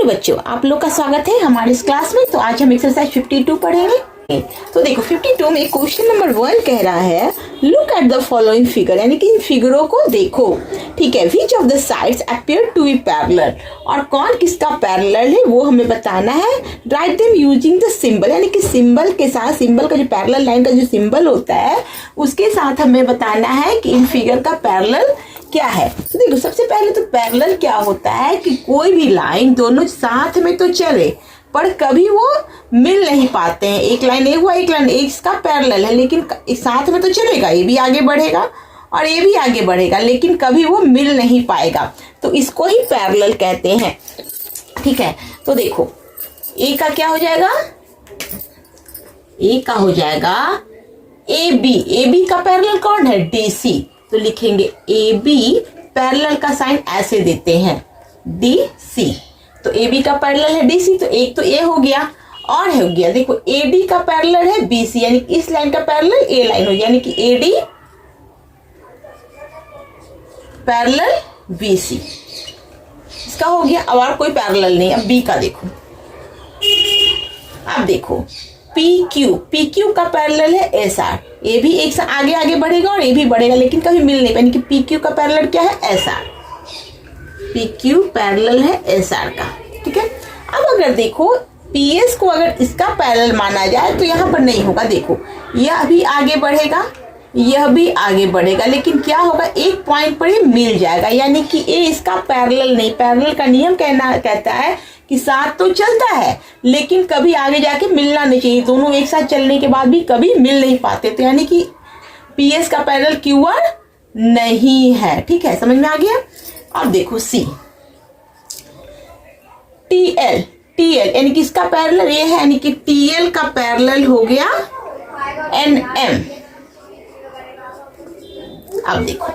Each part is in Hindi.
प्यारे बच्चों, आप लोग का स्वागत है हमारे इस क्लास में। तो आज हम एक्सरसाइज 52 पढ़ेंगे। तो देखो 52 में क्वेश्चन नंबर 1 कह रहा है look at the following figure, यानी कि इन फिगरों को देखो। ठीक है, which of the sides appear to be parallel, और कौन किसका पैरेलल है वो हमें बताना है। Write them using the symbol, यानी कि सिंबल के साथ, सिंबल का जो पैरेलल लाइन का जो सिंबल होता है उसके साथ हमें बताना है कि इन फिगर का पैरेलल क्या है। तो देखो सबसे पहले तो पैरेलल क्या होता है कि कोई भी लाइन दोनों साथ में तो चले पर कभी वो मिल नहीं पाते हैं। एक लाइन ए हुआ, एक लाइन ए, इसका पैरेलल है लेकिन साथ में तो चलेगा, ये भी आगे बढ़ेगा और ये भी आगे बढ़ेगा, लेकिन कभी वो मिल नहीं पाएगा, तो इसको ही पैरेलल कहते हैं। ठीक है, तो देखो ए का क्या हो जाएगा, ए का हो जाएगा ए बी। ए बी का पैरेलल कौन है, डी सी। तो लिखेंगे ए बी, पैरेलल का साइन ऐसे देते हैं डी सी। तो ए बी का पैरेलल है डी सी, तो एक तो ए हो गया और हो गया देखो ए डी का पैरेलल है बी सी, यानी इस लाइन का पैरेलल ए लाइन हो गया, यानी कि A D parallel B C, इसका हो गया। अब और कोई पैरेलल नहीं। अब बी का देखो, अब देखो पी क्यू, पी क्यू का पैरेलल है एस आर। ये भी एक साथ आगे आगे बढ़ेगा और ये भी बढ़ेगा लेकिन कभी मिल नहीं पाएगा, कि पी क्यू का पैरेलल क्या है, S R. P Q parallel है एस आर का। ठीक है, अब अगर देखो पी एस को अगर इसका पैरेलल माना जाए तो यहाँ पर नहीं होगा। देखो यह भी आगे बढ़ेगा, यह भी आगे बढ़ेगा, लेकिन क्या होगा, एक पॉइंट पर ये मिल जाएगा, यानी कि ये इसका पैरेलल नहीं। पैरेलल का नियम कहता है कि साथ तो चलता है लेकिन कभी आगे जाके मिलना नहीं चाहिए। दोनों एक साथ चलने के बाद भी कभी मिल नहीं पाते, तो यानी कि पी एस का पैरेलल क्यू आर नहीं है। ठीक है, समझ में आ गया। अब देखो सी, टी एल, टी एल यानी कि इसका पैरेलल ये है, यानी कि टी एल का पैरेलल हो गया एन एम। अब देखो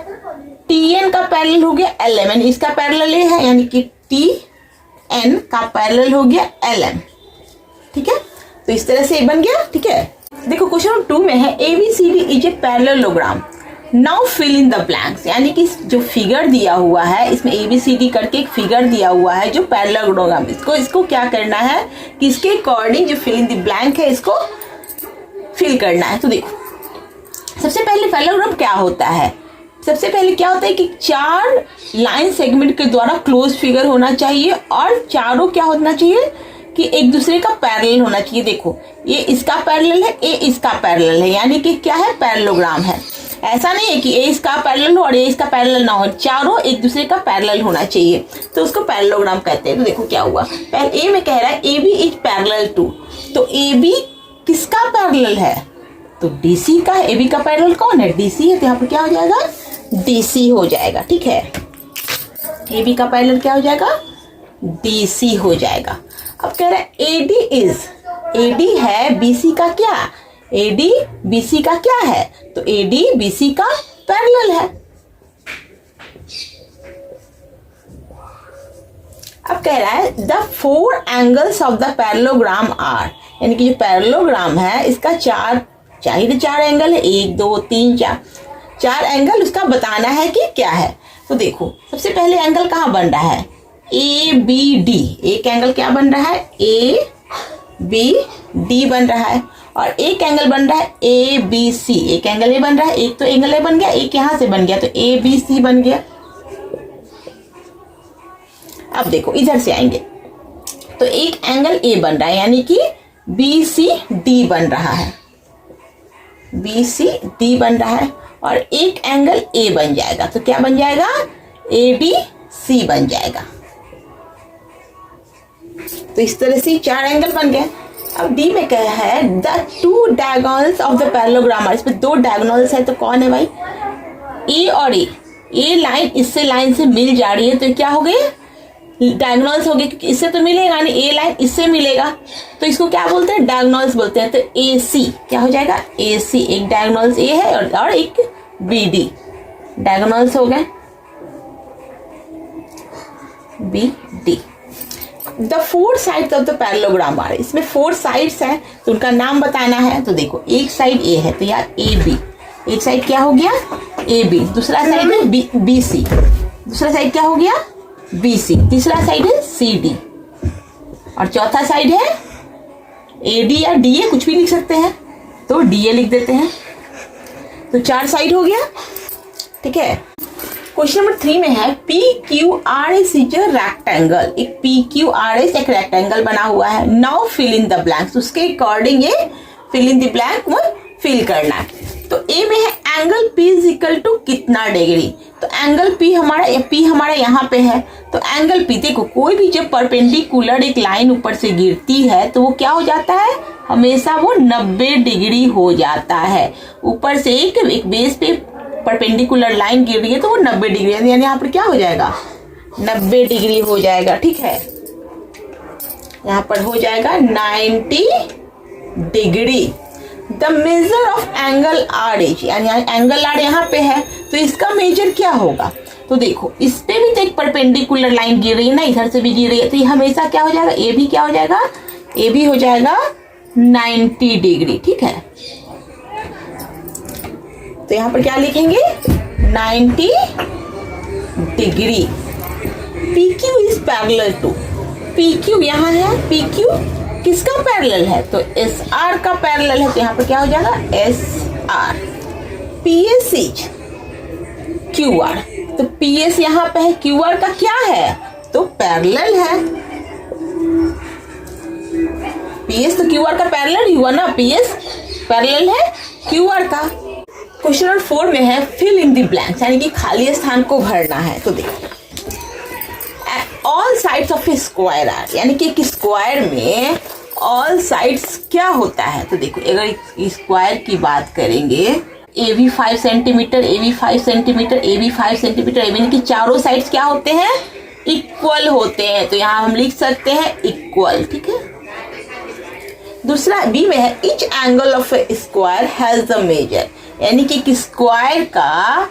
टी एन का पैरेलल हो गया एल एम, यानी इसका पैरेलल ये है, यानी कि टी एन का पैरेलल हो गया एल एम। ठीक है, तो इस तरह से बन गया। ठीक है, देखो क्वेश्चन 2 में है ABCD is a parallelogram, now fill in the blanks, यानी कि जो फिगर दिया हुआ है इसमें ABCD करके एक फिगर दिया हुआ है जो पैरेललोग्राम, इसको क्या करना है कि इसके अकॉर्डिंग जो फिल इन द ब्लैंक है इसको फिल करना है। तो देखो सबसे पहले पैरेललोग्राम क्या होता है, सबसे पहले क्या होता है कि 4 लाइन सेगमेंट के द्वारा क्लोज फिगर होना चाहिए और चारों क्या होना चाहिए कि एक दूसरे का पैरेलल होना चाहिए। देखो ये इसका पैरेलल है, ये इसका पैरेलल है, यानी कि क्या है, पैरेललोग्राम है। ऐसा नहीं है कि ए इसका पैरेलल हो और ए इसका पैरेलल ना हो, चारों एक दूसरे का पैरेलल होना चाहिए, तो उसको पैरेललोग्राम कहते हैं। तो देखो क्या हुआ, पहले ए में कह रहा है A B is parallel to, तो ए बी किसका पैरेलल है, तो डीसी का है। ए बी का पैरेलल कौन है, डीसी है, तो यहाँ पर क्या हो जाएगा, डीसी हो जाएगा। ठीक है, ए बी का पैरेलल क्या हो जाएगा, डीसी हो जाएगा। अब कह रहा है एडी इज, एडी है बीसी का क्या, एडी बीसी का क्या है, तो एडी बीसी का पैरेलल है। अब कह रहा है the 4 angles of the parallelogram are, यानी कि जो पैरेललोग्राम है इसका 4 एंगल है, 1 2 3 4 एंगल उसका बताना है कि क्या है। तो देखो सबसे पहले एंगल कहाँ बन रहा है, ए बी डी, एक एंगल क्या बन रहा है, ए बी डी बन रहा है, और एक एंगल बन रहा है ए बी सी, एक एंगल ए बन रहा है, एक तो एंगल ए बन गया, एक यहां से बन गया, तो ए बी सी बन गया। अब देखो इधर से आएंगे तो एक एंगल ए बन रहा है, यानी कि बी सी डी बन रहा है, बी सी डी बन रहा है, और एक एंगल ए बन जाएगा, तो क्या बन जाएगा, ए डी सी बन जाएगा। तो इस तरह से 4 एंगल बन गए। अब डी में क्या है, the 2 diagonals of the parallelogram are, इसमें 2 डायगोनल्स है, तो कौन है भाई, ए और ए लाइन इससे लाइन से मिल जा रही है, तो क्या हो गए, डायगोनल्स हो गए, क्योंकि इससे तो मिलेगा नहीं, ए लाइन इससे मिलेगा, तो इसको क्या बोलते हैं, डायगोनल्स बोलते हैं। तो ए सी क्या हो जाएगा, ए सी, एक डायगोनल्स ए है और एक बी डी, डायगोनल्स हो गए B D. The 4 sides of the parallelogram are, इसमें 4 साइड्स हैं तो उनका नाम बताना है। तो देखो एक साइड ए है तो यार ए बी, एक साइड क्या हो गया, ए बी, दूसरा साइड है बी सी, दूसरा साइड क्या हो गया, बी सी, तीसरा साइड है सी डी, और चौथा साइड है AD या DA, कुछ भी लिख सकते हैं, तो DA लिख देते हैं। तो 4 साइड हो गया, ठीक है। क्वेश्चन नंबर 3 में है PQRS इज अ रेक्टेंगल। एक PQRS एक रेक्टेंगल बना हुआ है। Now fill in the blanks, उसके अकॉर्डिंग ये फिल इन द ब्लैंक में फिल करना है। तो ए में है angle P is equal to कितना डिग्री। तो एंगल P हमारा यहाँ पे है। तो एंगल P, देखो कोई भी जब परपेंडिकुलर एक लाइन ऊपर से गिरती है तो वो क्या हो जाता है, हमेशा वो 90 डिग्री हो जाता है। ऊपर से एक बेस पे परपेंडिकुलर लाइन गिर रही है तो वो 90 डिग्री, यानी यहाँ पर क्या हो जाएगा, 90 डिग्री हो जाएगा, ठीक है। यहाँ पर हो जाएगा 90 degree. The measure of angle RH, यानी एंगल R यहाँ पे है, तो इसका मेजर क्या होगा। तो देखो इस पे भी तो एक परपेंडिकुलर लाइन गिर रही है ना, इधर से भी गिर रही है, तो ये हमेशा क्या हो जाएगा, ए भी क्या हो जाएगा, ए भी हो जाएगा 90 डिग्री, ठीक है। तो यहाँ पर क्या लिखेंगे, 90 degree. PQ is parallel to, PQ यहाँ है, PQ किसका पैरेलल है, तो SR का पैरेलल है, तो यहाँ पर क्या हो जाएगा SR। PS इज QR, तो PS यहाँ पे है, QR का क्या है, तो पैरेलल है। PS तो QR का पैरेलल हुआ ना, PS पैरेलल है QR का। क्वेश्चन नंबर 4 में है फिल इन द ब्लैंक्स, यानी कि खाली स्थान को भरना है। तो देखो all sides of a square are, यानी कि एक स्क्वायर में ऑल साइड्स क्या होता है। तो देखो अगर स्क्वायर की बात करेंगे, ए भी 5 सेंटीमीटर, ए भी 5 सेंटीमीटर, ए भी 5 सेंटीमीटर, यानी कि चारों साइड्स क्या होते हैं, इक्वल होते हैं। तो यहाँ हम लिख सकते हैं इक्वल, ठीक है। दूसरा बी में है each angle of a square has the measure, यानी कि एक स्क्वायर का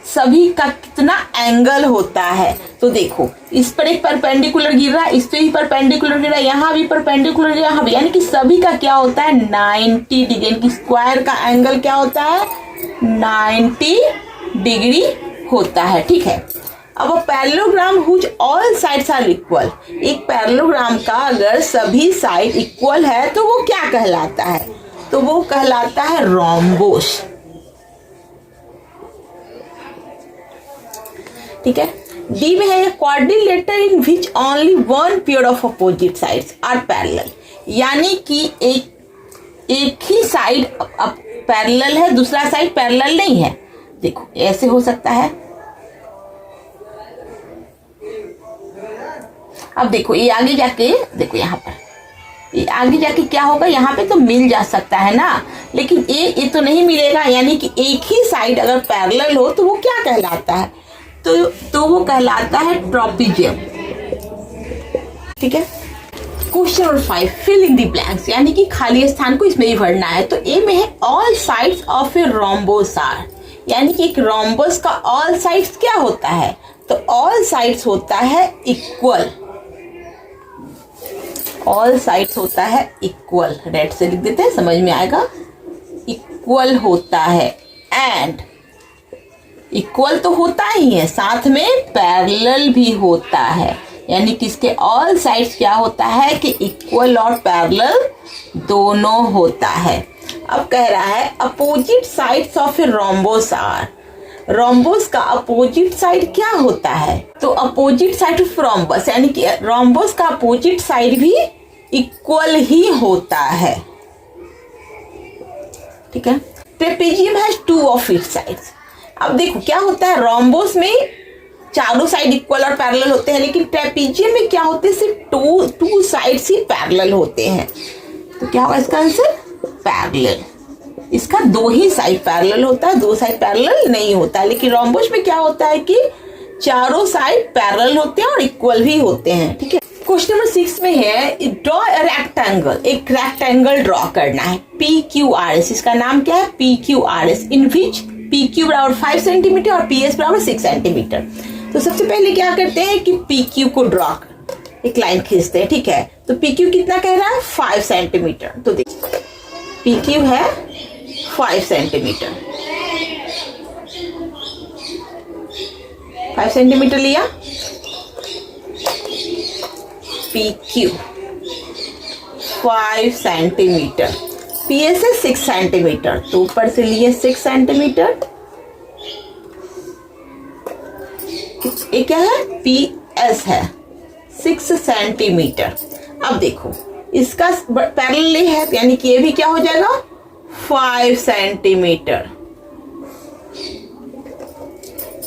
सभी का कितना एंगल होता है। तो देखो इस पर एक परपेंडिकुलर गिर रहा है, इस पे भी परपेंडिकुलर गिर रहा है, यहाँ भी परपेंडिकुलर गिर रहा है, यहाँ भी, यानी कि सभी का क्या होता है 90 डिग्री, यानी कि स्क्वायर का एंगल क्या होता है 90 डिग्री होता है, ठीक है। अब parallelogram whose all sides are equal, एक पैरेललोग्राम का अगर सभी साइड इक्वल है तो वो क्या कहलाता है, तो वो कहलाता है रोम्बोस, ठीक है। डी में है quadrilateral in which only one pair of opposite sides are parallel, यानी कि एक ही साइड पैरेलल है, दूसरा साइड पैरेलल नहीं है। देखो ऐसे हो सकता है। अब देखो ये आगे जाके, देखो यहाँ पर ये आगे जाके क्या होगा, यहाँ पे तो मिल जा सकता है ना, लेकिन ये तो नहीं मिलेगा, यानी कि एक ही साइड अगर पैरेलल हो तो वो क्या कहलाता है, तो वो कहलाता है ट्रॉपिजियम, ठीक है। Question number 5 fill in the blanks, यानी कि खाली स्थान को इसमें ही भरना है। तो ए में है all sides of a rhombus are, यानी कि एक रोम्बोस का ऑल साइड्स क्या होता है, तो ऑल साइड्स होता है इक्वल, ऑल साइड्स होता है इक्वल, रेड से लिख देते हैं समझ में आएगा, इक्वल होता है। एंड इक्वल तो होता ही है, साथ में पैरेलल भी होता है, यानी कि इसके ऑल साइड्स क्या होता है कि इक्वल और पैरेलल दोनों होता है। अब कह रहा है opposite sides of a rhombus are, rhombus का अपोजिट साइड क्या होता है, तो अपोजिट साइड ऑफ रोम्बस, यानी कि रोम्बोस का अपोजिट साइड भी इक्वल ही होता है, ठीक है। Trapezium has 2 of its sides. अब देखो क्या होता है, रोम्बोस में चारों साइड इक्वल और पैरेलल होते हैं, लेकिन ट्रेपेजियम में क्या होते हैं, सिर्फ टू साइड्स ही पैरेलल होते हैं। तो क्या होगा इसका आंसर, पैरेलल। इसका 2 ही साइड पैरेलल होता है, 2 साइड पैरेलल नहीं होता है, लेकिन रोम्बोस में क्या होता है कि चारों साइड पैरेलल होते हैं और इक्वल भी होते हैं, ठीक है। क्वेश्चन नंबर 6 में है ड्रॉ अ रेक्टेंगल, एक रेक्टेंगल ड्रॉ करना है PQRS, इसका नाम क्या है PQRS, इन विच PQ बराबर 5 सेंटीमीटर और PS बराबर 6 सेंटीमीटर। तो सबसे पहले क्या करते हैं कि PQ को ड्रॉ, एक लाइन खींचते हैं, ठीक है। तो PQ कितना कह रहा है 5 सेंटीमीटर, तो देखिए PQ है 5 सेंटीमीटर, 5 सेंटीमीटर लिया। PQ 5 सेंटीमीटर, PS है 6 सेंटीमीटर, तो ऊपर से लिए 6 सेंटीमीटर। ये क्या है? PS है 6 सेंटीमीटर। अब देखो इसका पैरेलल है, यानी कि ये भी क्या हो जाएगा? 5 सेंटीमीटर।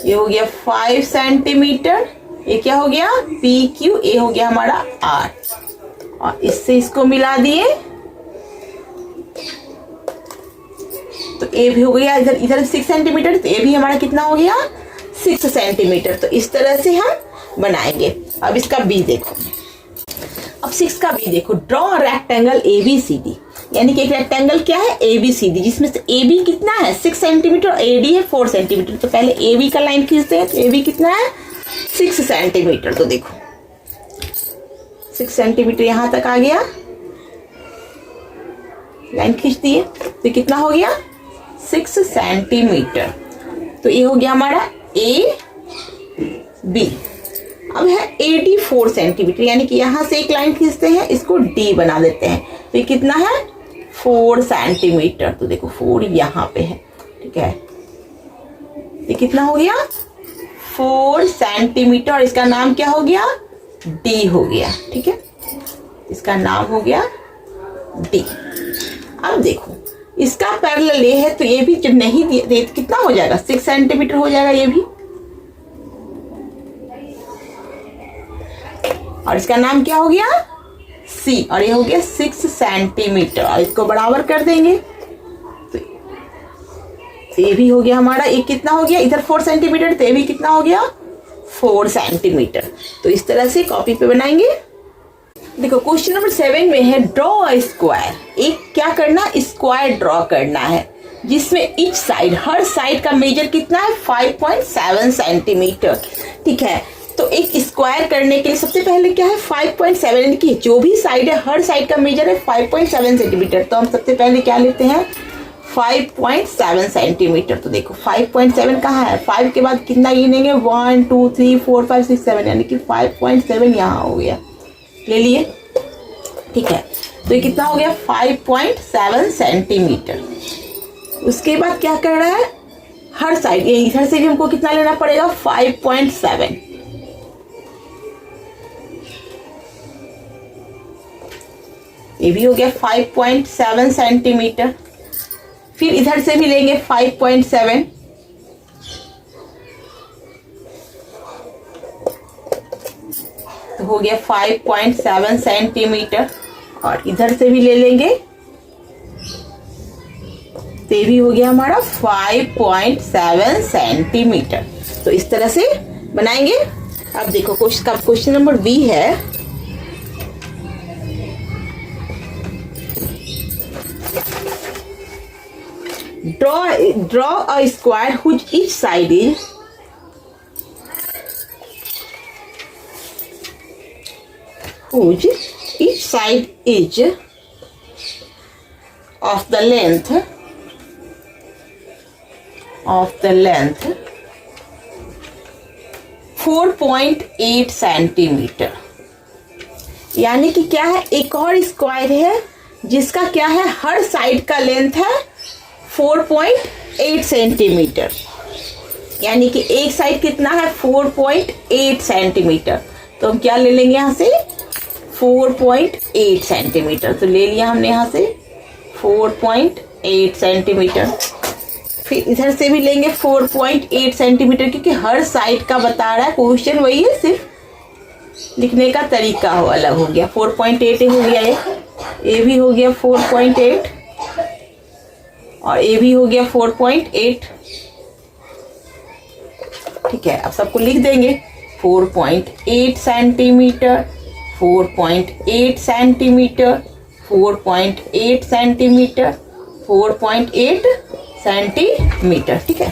ये हो गया 5 सेंटीमीटर। ये क्या हो गया? PQ। ये हो गया हमारा R, और इससे इसको मिला दिए तो ये भी हो गया। इधर इधर 6 सेंटीमीटर, तो ये भी हमारा कितना हो गया? 6 सेंटीमीटर। तो इस तरह से हम बनाएंगे। अब इसका B देखो। अब 6 का B देखो। ड्रॉ रेक्टेंगल ABCD, यानी कि एक रेक्टेंगल क्या है? ABCD, जिसमें से AB कितना है? 6 सेंटीमीटर, और AD है 4 सेंटीमीटर। तो पहले AB का लाइन खींचते हैं। तो AB कितना है? 6 सेंटीमीटर। तो देखो 6 सेंटीमीटर यहां तक आ गया, लाइन खींच दिए, तो कितना हो गया? 6 सेंटीमीटर। तो ये हो गया हमारा AB। अब है AD 4 सेंटीमीटर, यानी कि यहां से एक लाइन खींचते हैं, इसको D बना देते हैं। तो ये कितना है? 4 सेंटीमीटर। तो देखो 4 यहाँ पे है, ठीक है। ये कितना हो गया? 4 सेंटीमीटर। और इसका नाम क्या हो गया? D हो गया, ठीक है। इसका नाम हो गया D। अब देखो इसका पैरेलल ये है, तो ये भी जब नहीं दिए तो कितना हो जाएगा? 6 सेंटीमीटर हो जाएगा ये भी। और इसका नाम क्या हो गया? C, और ये हो गया 6 सेंटीमीटर। और इसको बराबर कर देंगे तो ये भी हो गया हमारा। एक कितना हो गया? इधर 4 सेंटीमीटर, तो ये भी कितना हो गया? 4 सेंटीमीटर। तो इस तरह से कॉपी पे बनाएंगे। देखो क्वेश्चन नंबर 7 में है ड्रॉ अ स्क्वायर। एक क्या करना? स्क्वायर ड्रॉ करना है, जिसमें ईच साइड, हर साइड का मेजर कितना है? 5.7 सेंटीमीटर, ठीक है। तो एक स्क्वायर करने के लिए सबसे पहले क्या है? 5.7 की जो भी साइड है, हर साइड का मेजर है 5.7 सेंटीमीटर। तो हम सबसे पहले क्या लेते हैं? 5.7 सेंटीमीटर। तो देखो 5.7 कहाँ है? 5 के बाद कितना गिनेंगे? 1 2 3 4 5 6 7, यानी कि 5.7 यहाँ हो गया, ले लिए, ठीक है। तो ये कितना हो गया? 5.7 सेंटीमीटर। उसके बाद क्या कर रहा है? हर साइड, ये इधर से भी हमको कितना लेना पड़ेगा? 5.7। ये भी हो गया 5.7 सेंटीमीटर। फिर इधर से भी लेंगे 5.7, तो हो गया 5.7 सेंटीमीटर। और इधर से भी ले लेंगे, तो ये भी हो गया हमारा 5.7 सेंटीमीटर। तो इस तरह से बनाएंगे। अब देखो क्वेश्चन नंबर B है draw a square whose each side is of the length 4.8 centimetre. यानी कि क्या है? एक और स्क्वायर है जिसका क्या है? हर साइड का लेंथ है 4.8 सेंटीमीटर, यानी कि एक साइड कितना है? 4.8 सेंटीमीटर। तो हम क्या ले लेंगे यहाँ से? 4.8 सेंटीमीटर। तो ले लिया हमने यहाँ से 4.8 सेंटीमीटर। फिर इधर से भी लेंगे 4.8 सेंटीमीटर, क्योंकि हर साइड का बता रहा है क्वेश्चन, वही है, सिर्फ लिखने का तरीका हो अलग हो गया। 4.8 हो गया, ये भी हो गया 4.8, और ये भी हो गया 4.8, ठीक है। अब सबको लिख देंगे 4.8 सेंटीमीटर, 4.8 सेंटीमीटर, 4.8 सेंटीमीटर, 4.8 सेंटीमीटर, ठीक है।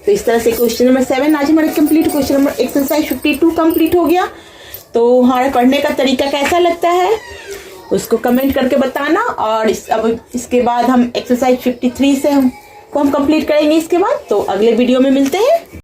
तो इस तरह से क्वेश्चन नंबर 7 आज हमारे complete. Question number exercise 52 complete हो गया। तो हमारे पढ़ने का तरीका कैसा लगता है उसको कमेंट करके बताना। और अब इसके बाद हम एक्सरसाइज 53 से हम कंप्लीट करेंगे इसके बाद। तो अगले वीडियो में मिलते हैं।